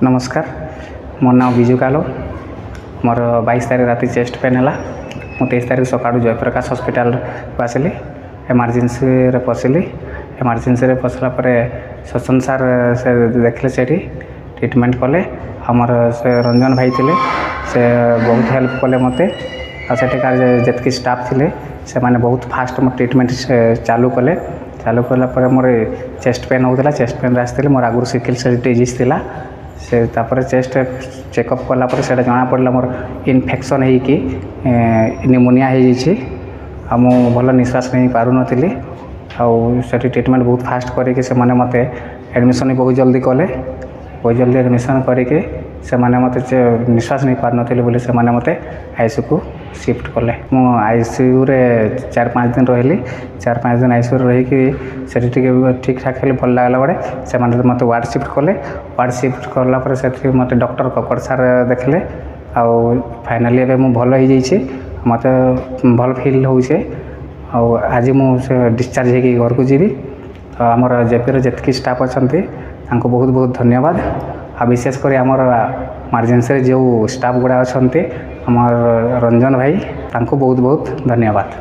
नमस्कार मो ना विजु कालो मोर 22 तारीख राति चेस्ट पेन है मु 23 तारीख सका जयप्रकाश हॉस्पिटल को आसली एमरजेंसी रे पशिली एमरजेंसी रे पसला सचन सार से देखले से ट्रीटमेंट कले हमर से रंजन भाई थिले से बहुत हेल्प कले मते आठिकार जितकी स्टाफ थिले से माने बहुत फास्ट मो ट्रीटमेंट चालू कला मोर चेस्ट पेन होता चेस्ट पेन आसती मोर आगुरी सिकल सेल डिजीज थिला से तापर चेस्ट चेकअप कला से जना पड़ा मोर इन्फेक्शन है कि निमोनिया हो भल निश्वास नहीं पार नी आठी ट्रीटमेंट बहुत फास्ट करके से माने मते एडमिशन बहुत जल्दी कले बहुत जल्दी एडमिशन करके से माने मते निश्वास नहीं पार नी बोले से माने मते आईसीयू को शिफ्ट कले मु आईसीयू रे 4-5 दिन रही 4-5 दिन आईसीयू रही ठीक ठाक हेल्ले भल लगला बड़े से मत वार्ड शिफ्ट कले वार्ड शिफ्ट कला से मत डॉक्टर कपड़ सार देखले आउ फाइनाली एबे मु भल हो जाइए मत भल फिल होचे आज मुझे डिस्चार्ज होगी घर को जीवी तो आमर जेपी जितकी स्टाफ अच्छा बहुत बहुत धन्यवाद आ विशेषकर आमर इमरजेंसी जो स्टाफ गुड़ा अच्छा आमर रंजन भाई तांको बहुत बहुत धन्यवाद।